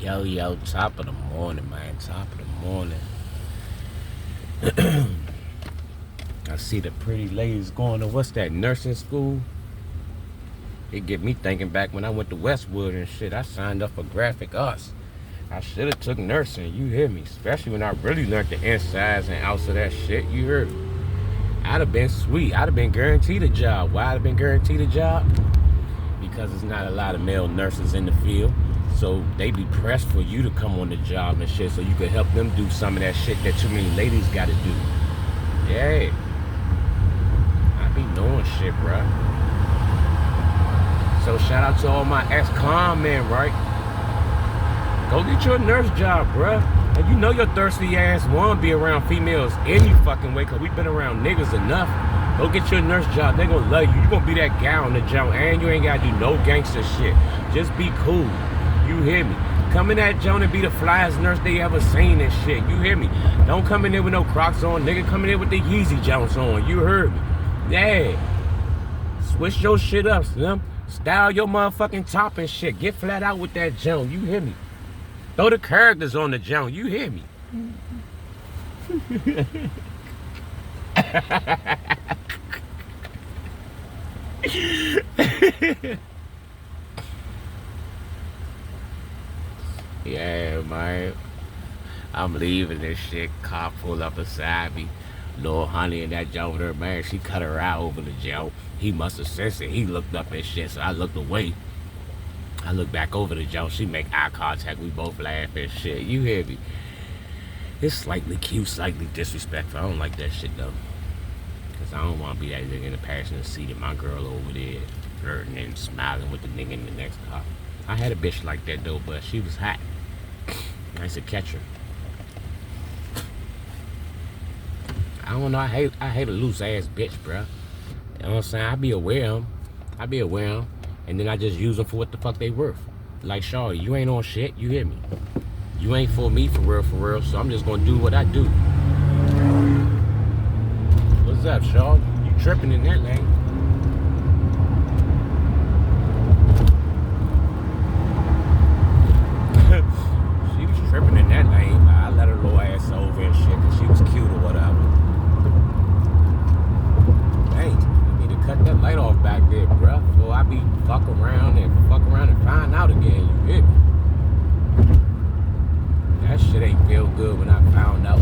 Yo, top of the morning, man. Top of the morning. I see the pretty ladies going to what's that, nursing school? It get me thinking back when I went to Westwood and shit. I signed up for graphic arts. I should have took nursing, you hear me? Especially when I really learned the insides and outs of that shit, you heard me? I'd have been sweet. I'd have been guaranteed a job. Why I'd have been guaranteed a job? Because there's not a lot of male nurses in the field. So they be pressed for you to come on the job and shit so you could help them do some of that shit that too many ladies gotta do. Yeah. I be knowing shit, bruh. So shout out to all my ex-con men, right? Go get your nurse job, bruh. And you know your thirsty ass wanna be around females any fucking way, cause we been around niggas enough. Go get your nurse job. They gonna love you. You gonna be that guy on the job, and you ain't gotta do no gangster shit. Just be cool. You hear me? Come in that joint and be the flyest nurse they ever seen and shit. You hear me? Don't come in there with no Crocs on, nigga. Come in there with the Yeezy Jones on. You heard me? Yeah. Switch your shit up, Slim. Style your motherfucking top and shit. Get flat out with that joint. You hear me? Throw the characters on the joint. You hear me? Yeah, man. I'm leaving this shit. Car pull up beside me. Little honey and that joint there, man. She cut her eye over the joint. He must have sensed it. He looked up and shit, so I looked away. I looked back over the joint. She make eye contact. We both laugh and shit. You hear me? It's slightly cute, slightly disrespectful. I don't like that shit, though. Because I don't want to be that nigga in the passenger seat and my girl over there flirting and smiling with the nigga in the next car. I had a bitch like that, though, but she was hot. I used to catch her. I don't know. I hate a loose ass bitch, bruh. You know what I'm saying? I be aware of them. And then I just use them for what the fuck they worth. Like, Shawty, you ain't on shit. You hear me? You ain't for me for real. So I'm just gonna do what I do. What's up, Shaw? You tripping in that lane? She was tripping in that lane, but I let her little ass over and shit because she was cute or whatever. Dang, you need to cut that light off back there, bruh. Before I be fuck around and find out again. You hear me? That shit ain't feel good when I found out.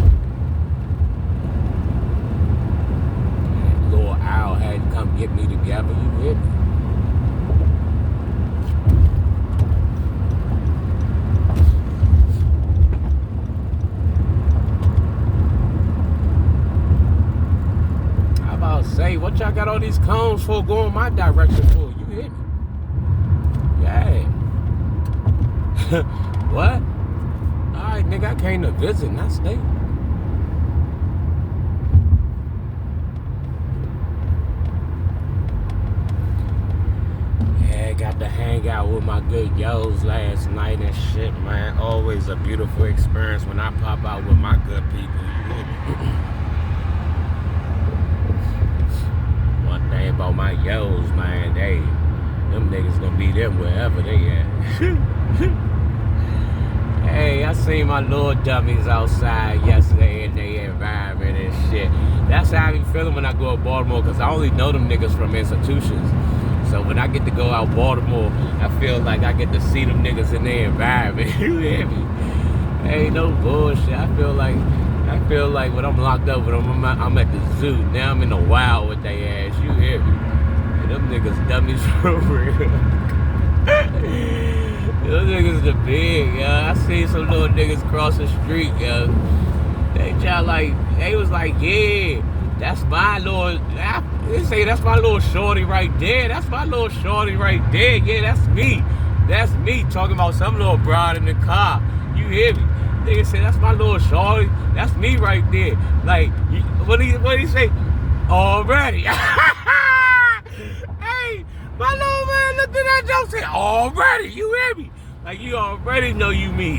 And Lil Al had to come get me together. You hear me? Say, what y'all got all these cones for going my direction for? You hear me? Yeah. What? Alright, nigga, I came to visit, not stay. Yeah, got to hang out with my good yos last night and shit, man. Always a beautiful experience when I pop out with my good people. You hear me? Thing about my yos, man, them niggas gonna be there wherever they at. Hey, I seen my little dummies outside yesterday in their environment and shit. That's how I be feeling when I go to Baltimore, because I only know them niggas from institutions. So when I get to go out Baltimore, I feel like I get to see them niggas in their environment. You hear me? Ain't no bullshit. I feel like when I'm locked up with them, I'm at the zoo. Now I'm in the wild with they ass. You hear me? And them niggas dummies for real. Those niggas the big, I seen some little niggas cross the street, They was like, yeah, that's my little, they say that's my little shorty right there. That's my little shorty right there. Yeah, that's me. That's me talking about some little broad in the car. You hear me? Nigga say, that's my little shorty. That's me right there. Like, what he say? Already. Hey, my little man looked at that joke and said, already. You hear me? Like, you already know you me.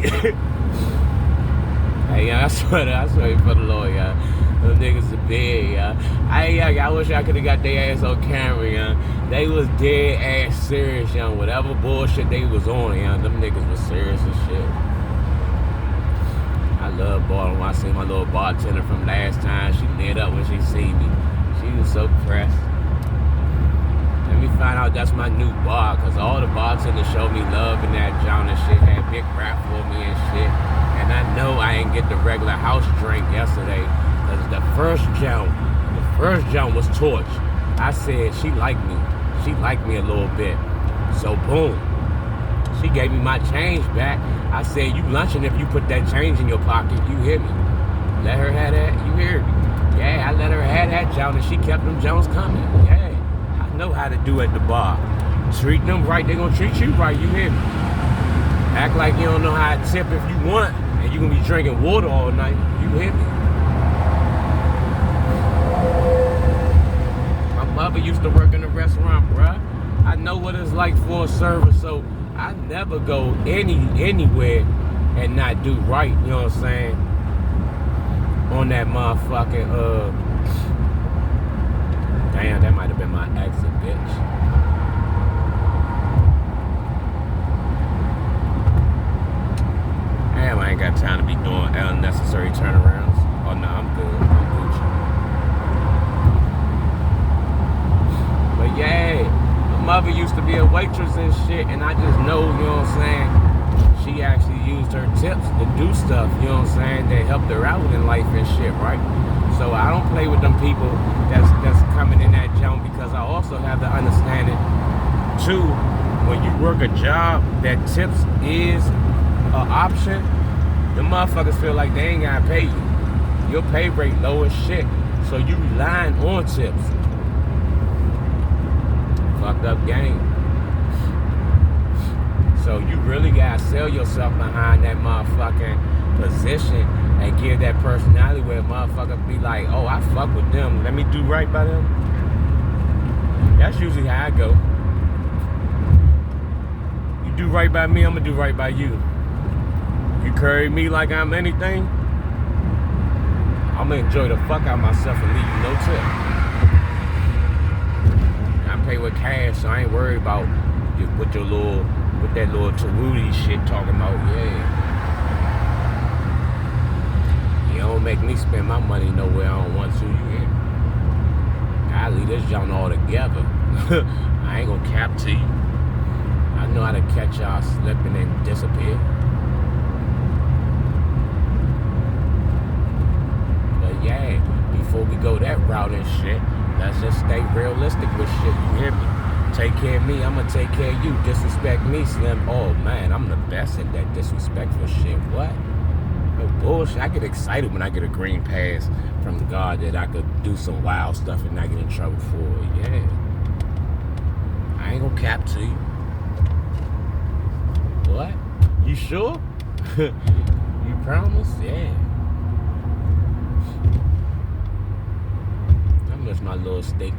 Hey, I swear you for the Lord, y'all. Those niggas are big, y'all. I wish I could have got their ass on camera, y'all. They was dead ass serious, y'all. Whatever bullshit they was on, y'all. Them niggas was serious as shit. I love Baltimore. I seen my little bartender from last time. She lit up when she seen me. She was so pressed. Let me find out that's my new bar, cause all the bartenders showed me love in that joint and shit. Had big rap for me and shit. And I know I ain't get the regular house drink yesterday, cause the first joint was Torch. I said she liked me. She liked me a little bit. So boom. She gave me my change back. I said, you lunching if you put that change in your pocket. You hear me? Let her have that. You hear me? Yeah, I let her have that joint and she kept them Jones coming. Yeah, I know how to do at the bar. Treat them right, they gonna treat you right. You hear me? Act like you don't know how to tip if you want and you gonna be drinking water all night. You hear me? My mother used to work in a restaurant, bruh. I know what it's like for a server, so I never go anywhere and not do right, you know what I'm saying? On that motherfucking, damn, that might have been my exit, bitch. Damn, I ain't got time to be doing unnecessary turnarounds. Oh no, I'm good. I'm Gucci. But yeah. Mother used to be a waitress and shit, and I just know, you know what I'm saying, she actually used her tips to do stuff, you know what I'm saying, that helped her out in life and shit, right? So I don't play with them people that's coming in that jump, because I also have the understanding too, when you work a job that tips is an option, the motherfuckers feel like they ain't gotta pay you. Your pay rate low as shit, so you relying on tips. Fucked up game. So you really gotta sell yourself behind that motherfucking position and give that personality where a motherfucker be like, oh, I fuck with them, let me do right by them. That's usually how I go. You do right by me, I'm gonna do right by you. You carry me like I'm anything, I'm gonna enjoy the fuck out of myself and leave you no tip. Pay with cash, so I ain't worried about with that little Tarudy shit talking about, yeah. You don't make me spend my money nowhere I don't want to, you hear me? I leave this joint all together. I ain't gonna cap to you. I know how to catch y'all slipping and disappear. But yeah, before we go that route and shit, let's just stay realistic with shit, you hear me? Take care of me, I'ma take care of you. Disrespect me, Slim. Oh man, I'm the best at that disrespectful shit. What? No bullshit. I get excited when I get a green pass from God that I could do some wild stuff and not get in trouble for it. Yeah. I ain't gonna cap to you. What? You sure? You promise? Yeah. That's my little steak.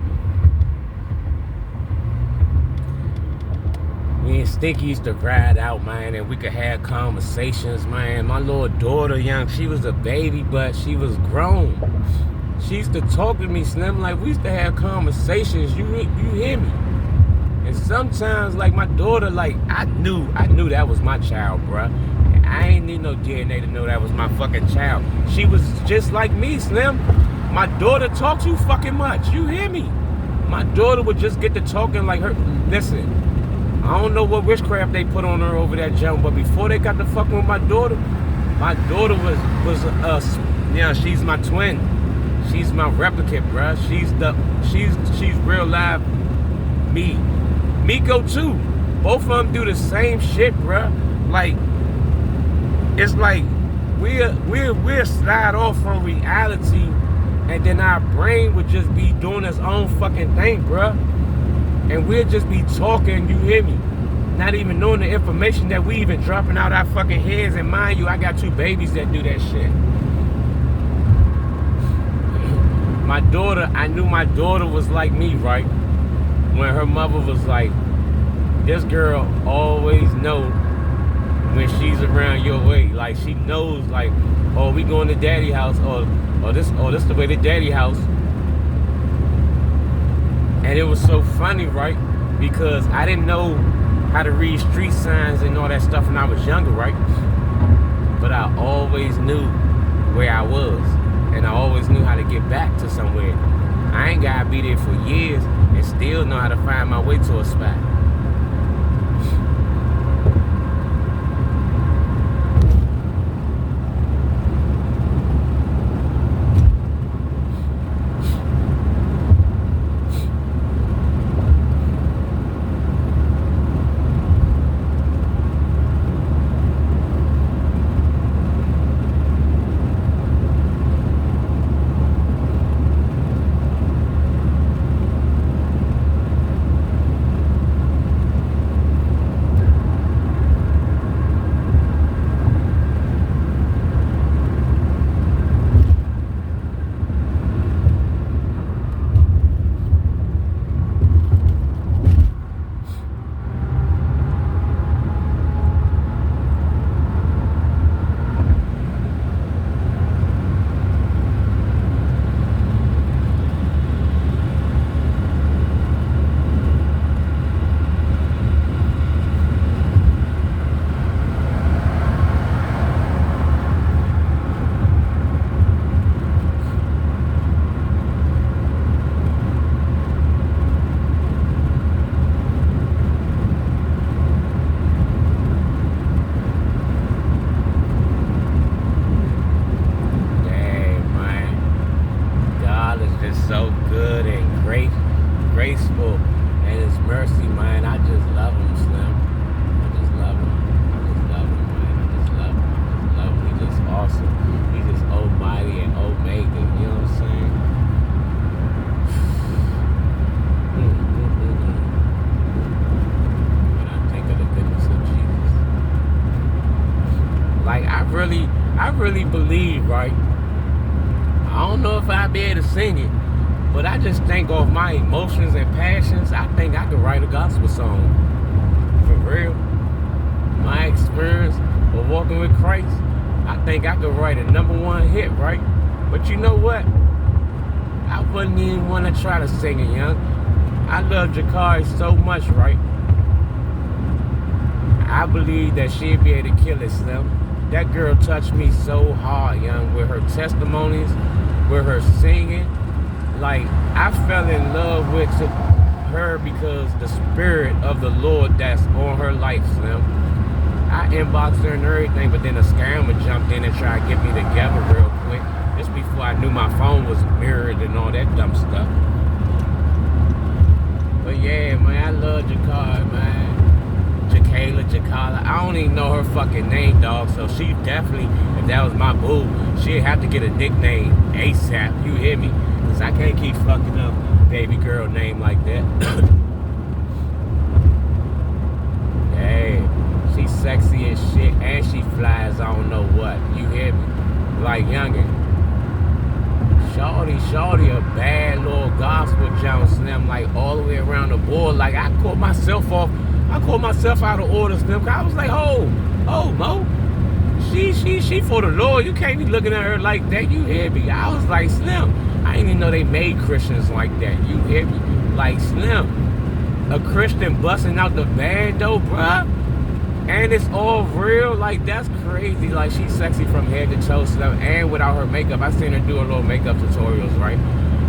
Me and Sticky used to ride out, man, and we could have conversations, man. My little daughter, young, she was a baby, but she was grown. She used to talk to me, Slim, like we used to have conversations. You hear me? And sometimes, like my daughter, like I knew that was my child, bruh. And I ain't need no DNA to know that was my fucking child. She was just like me, Slim. My daughter talks too fucking much. You hear me? My daughter would just get to talking like her. Listen, I don't know what witchcraft they put on her over that jump, but before they got to fucking with my daughter was she's my twin. She's my replicant, bruh. She's real live me. Miko too. Both of them do the same shit, bruh. Like, it's like we're slide off from reality. And then our brain would just be doing its own fucking thing, bruh. And we'll just be talking, you hear me? Not even knowing the information that we even dropping out our fucking heads. And mind you, I got 2 babies that do that shit. My daughter, I knew my daughter was like me, right? When her mother was like, this girl always know when she's around your way. Like, she knows, like, oh, we going to daddy house, or this the way to daddy house. And it was so funny, right? Because I didn't know how to read street signs and all that stuff when I was younger, right? but I always knew where I was, and I always knew how to get back to somewhere. I ain't gotta be there for years and still know how to find my way to a spot. So good and graceful, and His mercy, man. I just love Him, Slim. I just love Him. I just love Him, man. I just love Him. I just love Him. He's just awesome. He's just almighty and omega. You know what I'm saying? When I think of the goodness of Jesus, like I really believe, right? I don't know if I'd be able to sing it, but I just think off my emotions and passions, I think I could write a gospel song. For real. My experience of walking with Christ, I think I could write a #1 hit, right? But you know what? I wouldn't even want to try to sing it, young. I love Jakari so much, right? I believe that she'd be able to kill it, Slim. That girl touched me so hard, young, with her testimonies, with her singing. Like, I fell in love with her because the spirit of the Lord that's on her life, Slim. I inboxed her and everything, but then a scammer jumped in and tried to get me together real quick. Just before I knew my phone was mirrored and all that dumb stuff. But yeah, man, I love Jakari, man. Jakala. I don't even know her fucking name, dog. So she definitely, if that was my boo, she'd have to get a nickname ASAP. You hear me? Because I can't keep fucking up baby girl name like that. Hey, she's sexy as shit and she flies I don't know what. You hear me? Like youngin'. Shorty, a bad little gospel John Slim, like all the way around the board. Like I caught myself out of order, Slim. I was like, oh, Mo, she for the Lord. You can't be looking at her like that. You hear me? I was like, Slim, I didn't even know they made Christians like that. You hear me? Like, Slim, a Christian busting out the band though, bruh. And it's all real. Like, that's crazy. Like, she's sexy from head to toe, Slim, and without her makeup. I seen her do a little makeup tutorials, right?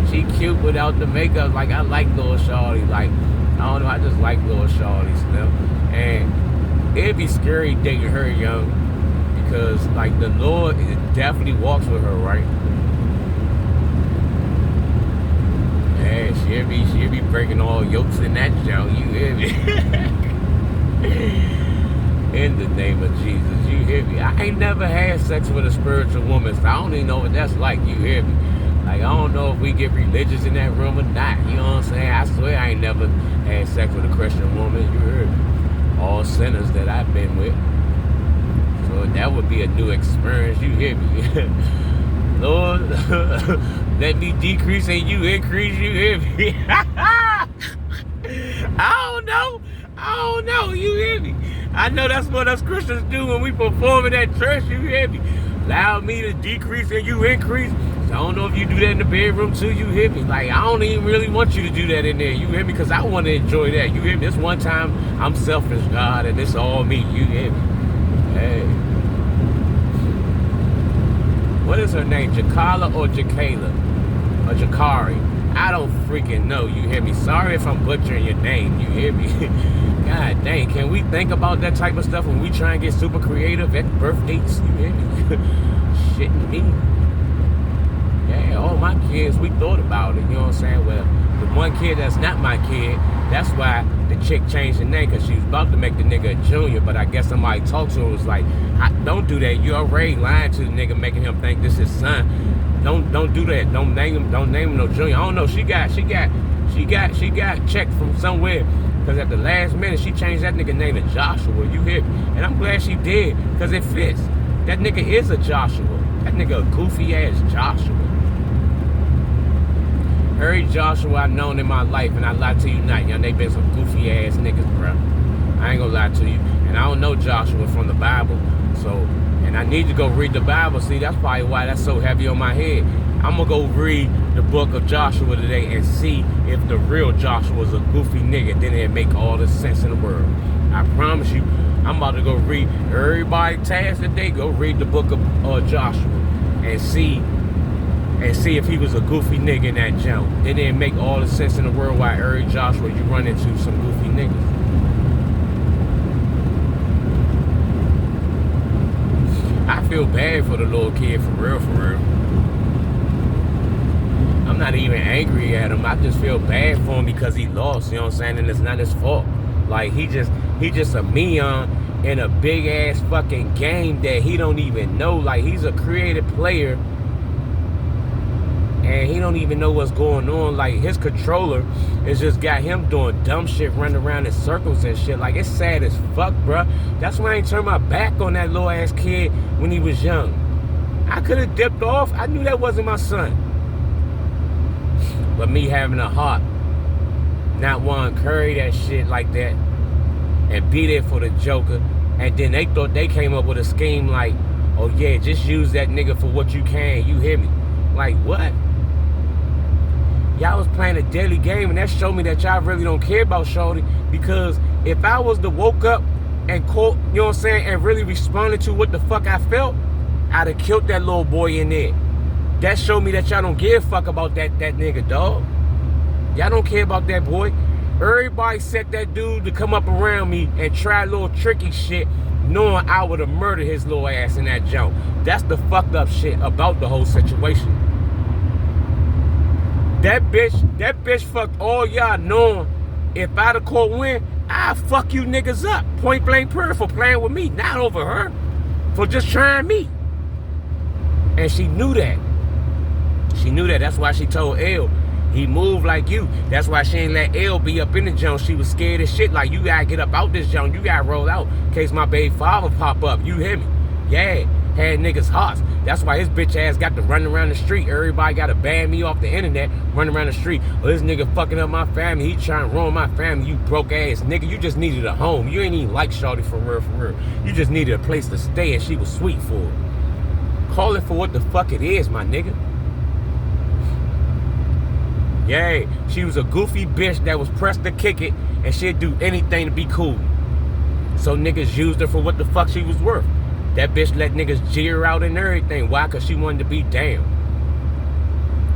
She cute without the makeup. Like, I like little shorty. Like, I don't know, I just like little shorties, Slim. And it'd be scary dating her young because, like, the Lord definitely walks with her, right? Yeah, she'll be breaking all yokes in that junk, you hear me? In the name of Jesus, you hear me? I ain't never had sex with a spiritual woman, so I don't even know what that's like, you hear me? Like, I don't know if we get religious in that room or not. You know what I'm saying? I swear I ain't never had sex with a Christian woman. You heard me? All sinners that I've been with. So that would be a new experience. You hear me? Lord, let me decrease and you increase. You hear me? I don't know. You hear me? I know that's what us Christians do when we perform in that church. You hear me? Allow me to decrease and you increase. I don't know if you do that in the bedroom too, you hear me? Like, I don't even really want you to do that in there, you hear me? Because I want to enjoy that, you hear me? This one time, I'm selfish, God, and it's all me, you hear me? Hey. What is her name? Jakala or Jakayla? Or Jakari? I don't freaking know, you hear me? Sorry if I'm butchering your name, you hear me? God dang, can we think about that type of stuff when we try and get super creative at birth dates? You hear me? Shitting me. Yeah, all my kids, we thought about it, you know what I'm saying? Well, the one kid that's not my kid, that's why the chick changed the name, because she was about to make the nigga a junior, but I guess somebody talked to her and was like, don't do that. You already lying to the nigga, making him think this is his son. Don't do that. Don't name him no junior. I don't know. She got checked from somewhere, because at the last minute she changed that nigga name to Joshua. You hear me? And I'm glad she did, because it fits. That nigga is a Joshua. That nigga a goofy ass Joshua. Every Joshua I've known in my life, and I lie to you not, young, they been some goofy ass niggas, bro. I ain't gonna lie to you. And I don't know Joshua from the Bible, so, and I need to go read the Bible. See, that's probably why that's so heavy on my head. I'm gonna go read the book of Joshua today and see if the real Joshua is a goofy nigga. Then it'll make all the sense in the world. I promise you, I'm about to go read. Everybody tasked today, go read the book of Joshua and see if he was a goofy nigga in that jump. Then it'll make all the sense in the world why every Joshua you run into some goofy niggas. I feel bad for the little kid, for real, for real. I'm not even angry at him. I just feel bad for him because he lost, you know what I'm saying? And it's not his fault. Like, he just a meon in a big ass fucking game that he don't even know. Like, he's a creative player and he don't even know what's going on. Like, his controller has just got him doing dumb shit, running around in circles and shit. Like, it's sad as fuck, bruh. That's why I ain't turned my back on that little ass kid when he was young. I could have dipped off. I knew that wasn't my son. But me having a heart, not wanting to curry that shit like that and be there for the Joker. And then they thought they came up with a scheme like, oh yeah, just use that nigga for what you can. You hear me? Like, what? Y'all was playing a deadly game, and that showed me that y'all really don't care about Shorty. Because if I was to woke up and caught, you know what I'm saying, and really responded to what the fuck I felt, I'd have killed that little boy in there. That showed me that y'all don't give a fuck about that nigga, dog. Y'all don't care about that boy. Everybody set that dude to come up around me and try little tricky shit, knowing I would have murdered his little ass in that jump. That's the fucked up shit about the whole situation. That bitch fucked all y'all, knowing if I'd have caught win, I'd fuck you niggas up. Point blank period, for playing with me, not over her. For just trying me. And she knew that. She knew that. That's why she told L, he moved like you. That's why she ain't let L be up in the junk. She was scared as shit. Like, you gotta get up out this junk. You gotta roll out in case my baby father pop up. You hear me? Yeah. Had niggas hearts. That's why his bitch ass got to run around the street. Everybody got to ban me off the internet, run around the street. Oh, this nigga fucking up my family. He trying to ruin my family. You broke ass nigga. You just needed a home. You ain't even like Shorty for real, for real. You just needed a place to stay, and she was sweet for it. Call it for what the fuck it is, my nigga. Yeah, she was a goofy bitch that was pressed to kick it, and she'd do anything to be cool. So niggas used her for what the fuck she was worth. That bitch let niggas jeer out and everything. Why? Because she wanted to be down.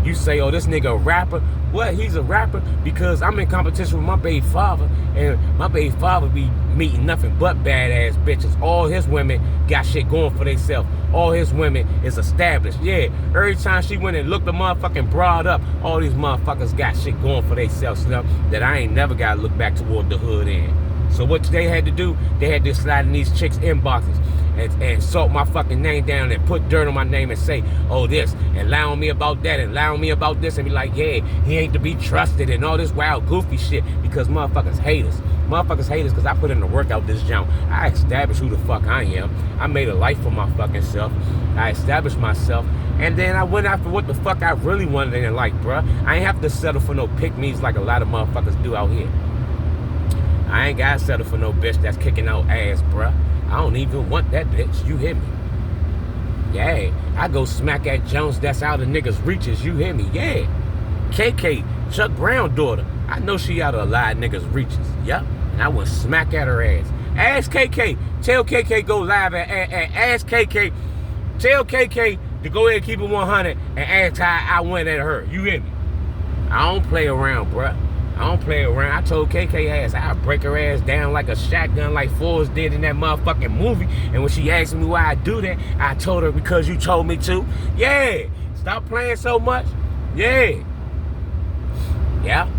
You say, oh, this nigga a rapper. What? He's a rapper because I'm in competition with my baby father, and my baby father be meeting nothing but badass bitches. All his women got shit going for themselves. All his women is established. Yeah, every time she went and looked the motherfucking broad up, all these motherfuckers got shit going for themselves that I ain't never got to look back toward the hood in. So what they had to do, they had to slide in these chicks' inboxes and salt my fucking name down and put dirt on my name and say, oh, this, and lie on me about that, and lie on me about this, and be like, yeah, he ain't to be trusted, and all this wild goofy shit, because motherfuckers hate us. Motherfuckers hate us because I put in the work out this jump. I established who the fuck I am. I made a life for my fucking self. I established myself. And then I went after what the fuck I really wanted in life, bruh. I ain't have to settle for no pick-me's like a lot of motherfuckers do out here. I ain't gotta settle for no bitch that's kicking out ass, bruh. I don't even want that bitch. You hear me? Yeah. I go smack at Jones that's out of niggas' reaches. You hear me? Yeah. KK, Chuck Brown daughter. I know she out of a lot of niggas' reaches. Yup. And I went smack at her ass. Ask KK. Tell KK go live at Ask KK. Tell KK to go ahead and keep it 100 and ask how I went at her. You hear me? I don't play around, bruh. I don't play around. I told KK ass I'll break her ass down like a shotgun like Forrest did in that motherfucking movie. And when she asked me why I do that, I told her because you told me to. Yeah. Stop playing so much. Yeah. Yeah.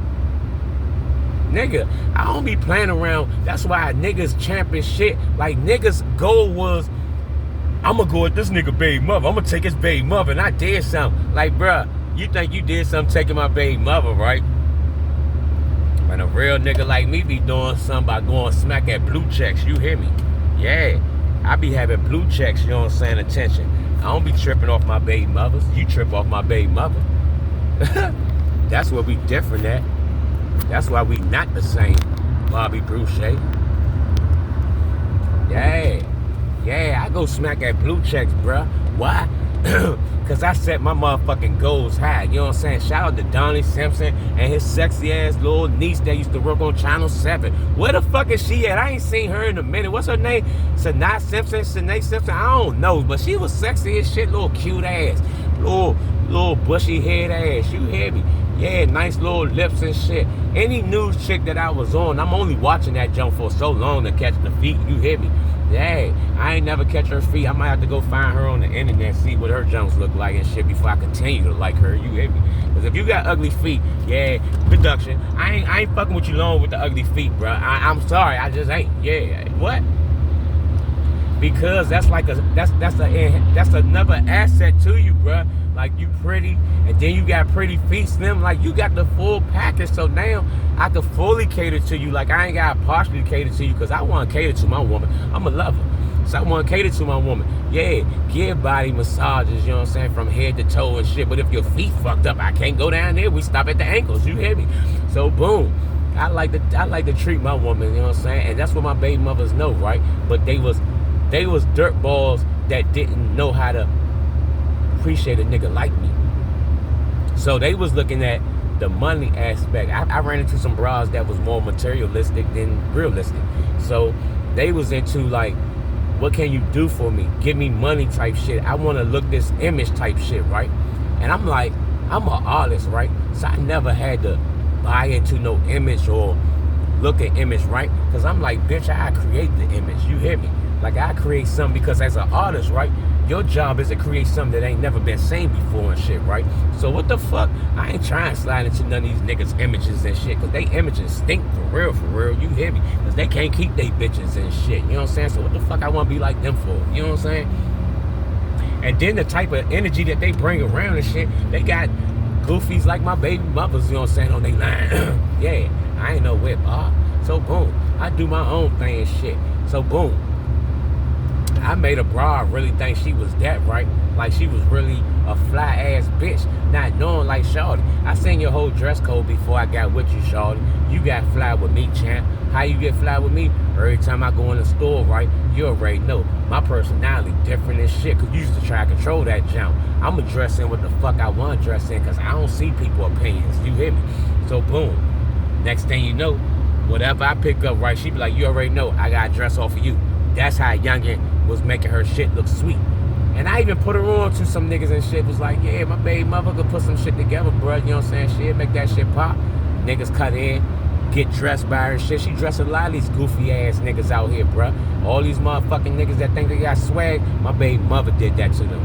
Nigga, I don't be playing around. That's why niggas champion shit. Like niggas' goal was, I'ma go at this nigga baby mother. I'ma take his baby mother and I did something. Like, bruh, you think you did something taking my baby mother, right? And a real nigga like me be doing something by going smack at blue checks. You hear me? Yeah. I be having blue checks, you know what I'm saying, attention. I don't be tripping off my baby mothers. You trip off my baby mother. That's what we different at. That's why we not the same, Bobby Boucher. Yeah. Yeah, I go smack at blue checks, bruh. Why? Because I set my motherfucking goals high. You know what I'm saying? Shout out to Donnie Simpson and his sexy ass little niece that used to work on Channel 7. Where the fuck is she at? I ain't seen her in a minute. What's her name? Sanaa Simpson? Sanae Simpson? I don't know. But she was sexy as shit. Little cute ass. Little bushy head ass. You hear me? Yeah, nice little lips and shit. Any news chick that I was on, I'm only watching that jump for so long to catch the feet. You hear me? Yeah, I ain't never catch her feet. I might have to go find her on the internet, see what her jumps look like and shit before I continue to like her. You hear me? Because if you got ugly feet, yeah, production. I ain't fucking with you long with the ugly feet, bro. I'm sorry, I just ain't. Yeah, what? Because that's another asset to you, bro. Like, you pretty, and then you got pretty feet, slim. Like, you got the full package. So now I can fully cater to you. Like, I ain't got to partially cater to you because I want to cater to my woman. I'm a lover. So I want to cater to my woman. Yeah, give body massages, you know what I'm saying, from head to toe and shit. But if your feet fucked up, I can't go down there. We stop at the ankles. You hear me? So, boom. I like to treat my woman, you know what I'm saying? And that's what my baby mothers know, right? But they was dirt balls that didn't know how to appreciate a nigga like me. So they was looking at the money aspect. I ran into some bras that was more materialistic than realistic. So they was into like, what can you do for me? Give me money type shit. I want to look this image type shit, right? And I'm like, I'm an artist, right? So I never had to buy into no image or look at image, right? Because I'm like, bitch, I create the image. You hear me? Like, I create something because as an artist, right? Your job is to create something that ain't never been seen before and shit, right? So what the fuck? I ain't trying to slide into none of these niggas' images and shit, because they images stink for real, you hear me? Because they can't keep they bitches and shit, you know what I'm saying? So what the fuck I want to be like them for, you know what I'm saying? And then the type of energy that they bring around and shit, they got goofies like my baby mothers, you know what I'm saying, on they line. Yeah, I ain't no whip, So boom, I do my own thing and shit. So boom, I made a bra really think she was that, right? Like she was really a fly ass bitch, not knowing like shawty. I seen your whole dress code before I got with you, shawty. You got fly with me, champ. How you get fly with me? Every time I go in the store, right? You already know my personality different as shit, cause you used to try to control that jump. I'ma dress in what the fuck I want to dress in, cause I don't see people opinions. You hear me? So boom, next thing you know, whatever I pick up, right? She be like, you already know I got to dress off of you. That's how youngin' was making her shit look sweet. And I even put her on to some niggas and shit. Was like, yeah, my baby mother could put some shit together, bro. You know what I'm saying? Shit, make that shit pop. Niggas cut in, get dressed by her and shit. She dressed a lot of these goofy ass niggas out here, bro. All these motherfucking niggas that think they got swag, my baby mother did that to them.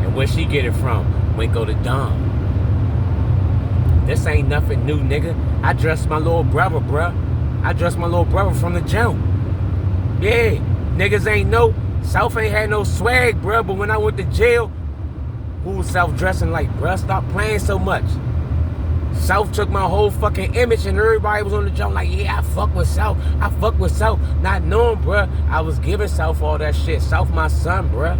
And where she get it from? Winko the Don. This ain't nothing new, nigga. I dressed my little brother, bruh. I dressed my little brother from the jump. Yeah, niggas ain't know. South ain't had no swag, bruh. But when I went to jail, who was South dressing like, bruh? Stop playing so much. South took my whole fucking image and everybody was on the jump like, yeah, I fuck with South. I fuck with South. Not knowing, bruh. I was giving South all that shit. South my son, bruh.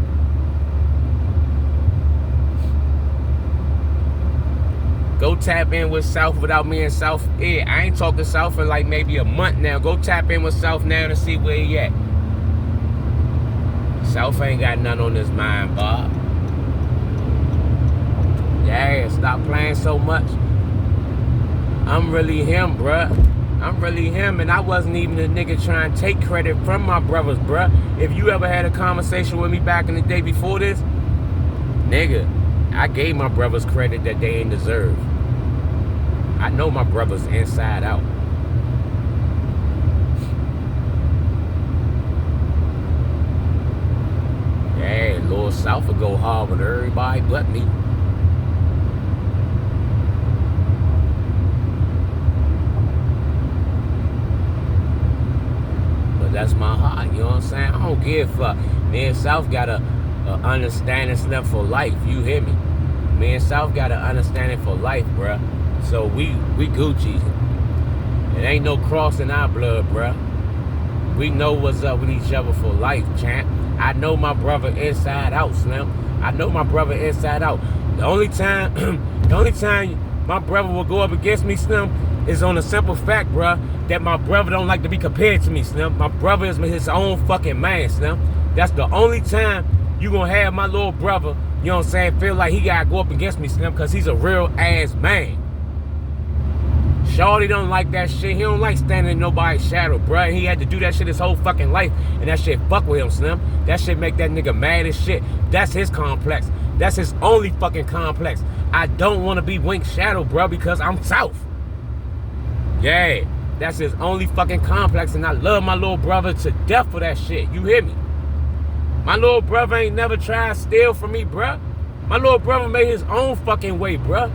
Go tap in with South without me and South. Yeah, I ain't talked to South in like maybe a month now. Go tap in with South now to see where he at. South ain't got nothing on his mind, Bob. Yeah, stop playing so much. I'm really him, bruh. I'm really him, and I wasn't even a nigga trying to take credit from my brothers, bruh. If you ever had a conversation with me back in the day before this, nigga, I gave my brothers credit that they ain't deserve. I know my brothers inside out. Yeah, Lord South will go hard with everybody but me. But that's my heart, you know what I'm saying? I don't give a fuck. Me and South got a understanding Slim for life, you hear me? Me and South got an understanding for life, bruh. So we Gucci. It ain't no cross in our blood, bruh. We know what's up with each other for life, champ. I know my brother inside out, Slim. I know my brother inside out. The only time my brother will go up against me, Slim, is on a simple fact, bruh, that my brother don't like to be compared to me, Slim. My brother is his own fucking man, Slim. That's the only time you gonna have my little brother, you know what I'm saying, feel like he gotta go up against me, Slim, because he's a real ass man. Shorty don't like that shit. He don't like standing in nobody's shadow, bruh. He had to do that shit his whole fucking life, and that shit fuck with him, Slim. That shit make that nigga mad as shit. That's his complex. That's his only fucking complex. I don't want to be Wink's shadow, bruh, because I'm South. Yeah, that's his only fucking complex, and I love my little brother to death for that shit. You hear me? My little brother ain't never tried to steal from me, bruh. My little brother made his own fucking way, bruh.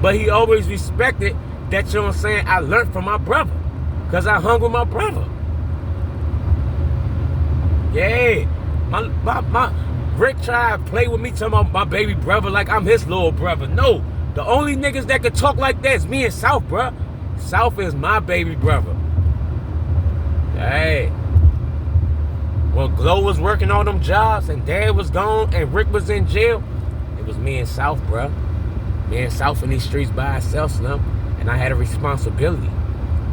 But he always respected that, you know what I'm saying, I learned from my brother. Because I hung with my brother. Yeah. My Rick tried to play with me, talking about my baby brother like I'm his little brother. No. The only niggas that could talk like that is me and South, bruh. South is my baby brother. Hey. When Glow was working all them jobs and Dad was gone and Rick was in jail, it was me and South, bruh. Me and South in these streets by ourselves, Slim. And I had a responsibility.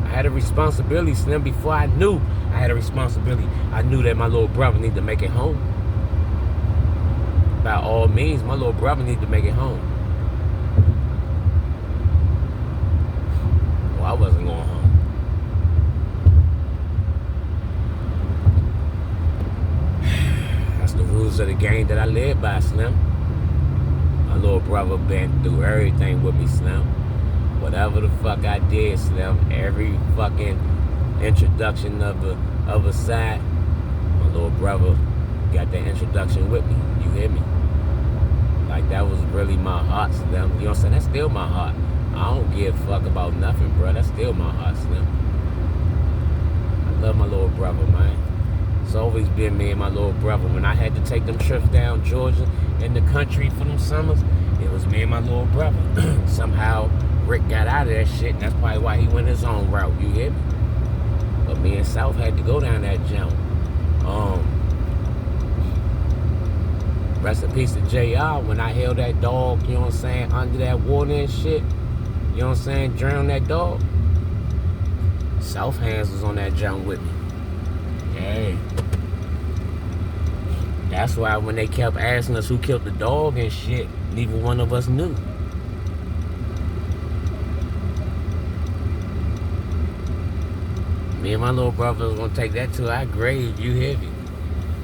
I had a responsibility, Slim, before I knew I had a responsibility. I knew that my little brother needed to make it home. By all means, my little brother needed to make it home. Well, I wasn't going home. That's the rules of the game that I live by, Slim. My little brother been through everything with me, Slim. Whatever the fuck I did, Slim, every fucking introduction of a side, my little brother got that introduction with me. You hear me? Like, that was really my heart, Slim. You know what I'm saying? That's still my heart. I don't give a fuck about nothing, bro. That's still my heart, Slim. I love my little brother, man. It's always been me and my little brother. When I had to take them trips down Georgia in the country for them summers, it was me and my little brother. Somehow Rick got out of that shit, and that's probably why he went his own route. You hear me? But me and South had to go down that jump. Rest in peace to JR. When I held that dog, you know what I'm saying, under that water and shit, you know what I'm saying, drowned that dog. South Hands was on that jump with me. Yeah. That's why when they kept asking us who killed the dog and shit, neither one of us knew. Me and my little brother was gonna take that to our grave, you hear me?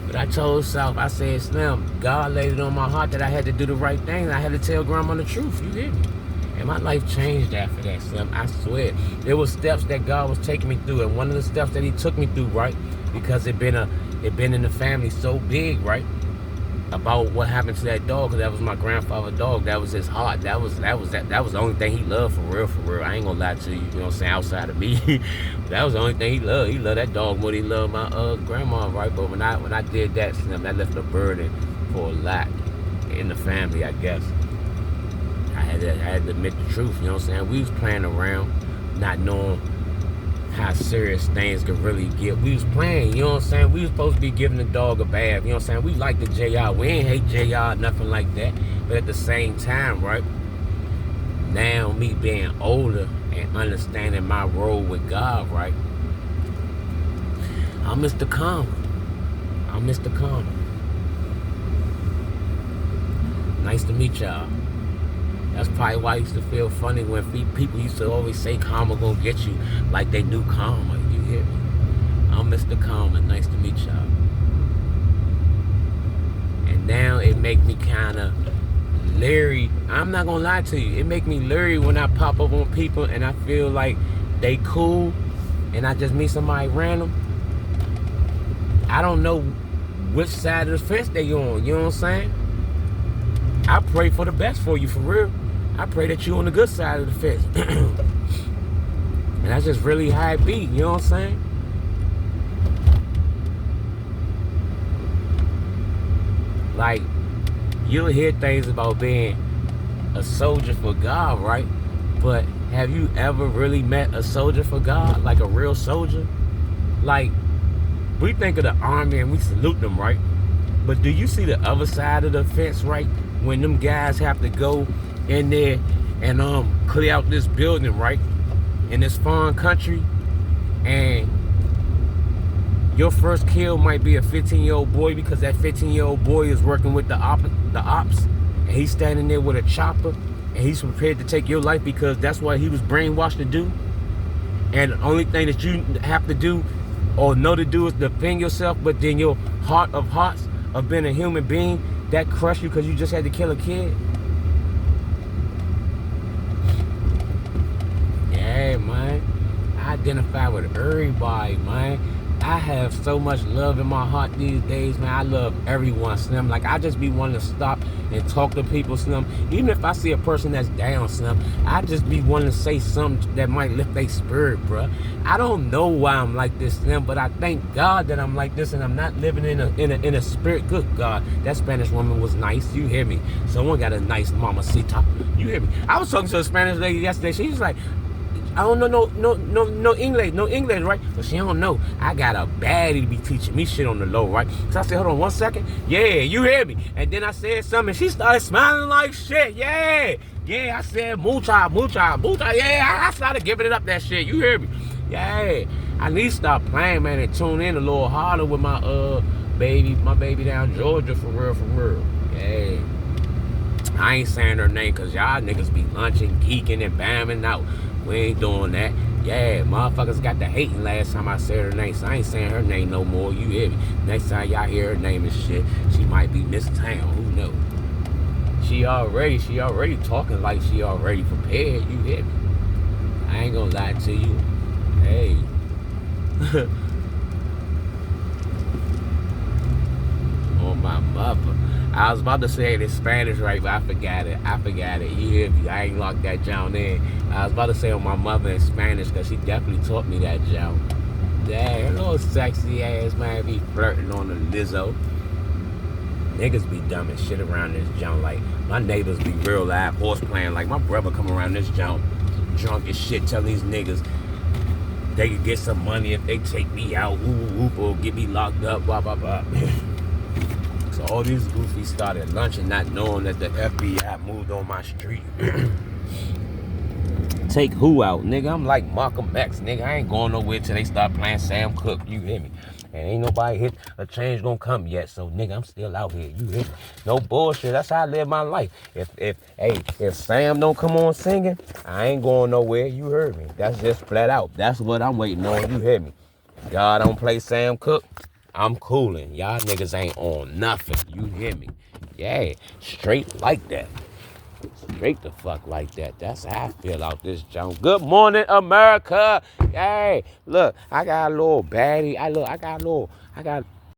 But I told South, I said, Slim, God laid it on my heart that I had to do the right thing. I had to tell Grandma the truth, you hear me? And my life changed after that, Slim, I swear. There were steps that God was taking me through, and one of the steps that he took me through, right? Because it been in the family so big, right? About what happened to that dog, because that was my grandfather's dog. That was his heart. That was the only thing he loved, for real, for real. I ain't gonna lie to you, you know what I'm saying, outside of me. That was the only thing he loved. He loved that dog more than he loved my grandma, right? But when I did that, Slim, that left a burden for a lot in the family, I guess. I had to admit the truth, you know what I'm saying? We was playing around, not knowing how serious things could really get. We was playing, you know what I'm saying? We was supposed to be giving the dog a bath, you know what I'm saying? We liked the JR. We ain't hate JR, nothing like that. But at the same time, right? Now, me being older and understanding my role with God, right? I'm Mr. Calm. I'm Mr. Calm. Nice to meet y'all. That's probably why I used to feel funny when people used to always say karma gonna get you, like they knew karma. You hear me? I'm Mr. Karma. Nice to meet y'all. And now it make me kind of leery. I'm not gonna lie to you. It make me leery when I pop up on people and I feel like they cool and I just meet somebody random. I don't know which side of the fence they on. You know what I'm saying? I pray for the best for you, for real. I pray that you on the good side of the fence. And that's just really how it be. You know what I'm saying? Like, you'll hear things about being a soldier for God, right? But have you ever really met a soldier for God? Like a real soldier? Like, we think of the army and we salute them, right? But do you see the other side of the fence, right? When them guys have to go in there and clear out this building, right? In this foreign country. And your first kill might be a 15-year-old boy because that 15-year-old boy is working with the ops. And he's standing there with a chopper. And he's prepared to take your life because that's what he was brainwashed to do. And the only thing that you have to do or know to do is defend yourself. But then your heart of hearts of being a human being, that crushed you because you just had to kill a kid. Yeah, man. I identify with everybody, man. I have so much love in my heart these days, man. I love everyone, Slim. Like, I just be wanting to stop and talk to people, Slim. Even if I see a person that's down, Slim, I just be wanting to say something that might lift their spirit, bruh. I don't know why I'm like this, Slim, but I thank God that I'm like this and I'm not living in a spirit. Good God, that Spanish woman was nice. You hear me? Someone got a nice mamacita. You hear me? I was talking to a Spanish lady yesterday. She was like, I don't know no English, right? But she don't know. I got a baddie to be teaching me shit on the low, right? So I said, hold on 1 second. Yeah, you hear me? And then I said something, and she started smiling like shit. Yeah, I said mucha. Yeah, I started giving it up that shit. You hear me? Yeah, I need to stop playing, man, and tune in a little harder with my baby down Georgia, for real. Yeah. I ain't saying her name because y'all niggas be lunching, geeking, and bamming out. We ain't doing that. Yeah, motherfuckers got the hating last time I said her name, so I ain't saying her name no more. You hear me? Next time y'all hear her name and shit, she might be Miss Town. Who knows? She already talking like she already prepared. You hear me? I ain't gonna lie to you. Hey. On my mother. I was about to say it in Spanish, right, but I forgot it. You hear me? I ain't locked that down in. I was about to say on my mother in Spanish because she definitely taught me that joke. Dang, little sexy ass man be flirting on the Lizzo. Niggas be dumb and shit around this junk. Like, my neighbors be real live horse playing. Like, my brother come around this junk drunk as shit telling these niggas they could get some money if they take me out, or get me locked up, blah, blah, blah. So all these goofies started lunching, not knowing that the FBI moved on my street. Take who out, nigga? I'm like Malcolm X, nigga. I ain't going nowhere till they start playing Sam Cooke. You hear me? And ain't nobody hit a change gonna come yet. So nigga, I'm still out here. You hear me? No bullshit. That's how I live my life. If Sam don't come on singing, I ain't going nowhere. You heard me? That's just flat out. That's what I'm waiting on. You hear me? God don't play Sam Cooke, I'm cooling. Y'all niggas ain't on nothing. You hear me? Yeah, straight like that. Straight the fuck like that. That's how I feel out this junk. Good morning, America. Hey, look, I got a little baddie. I got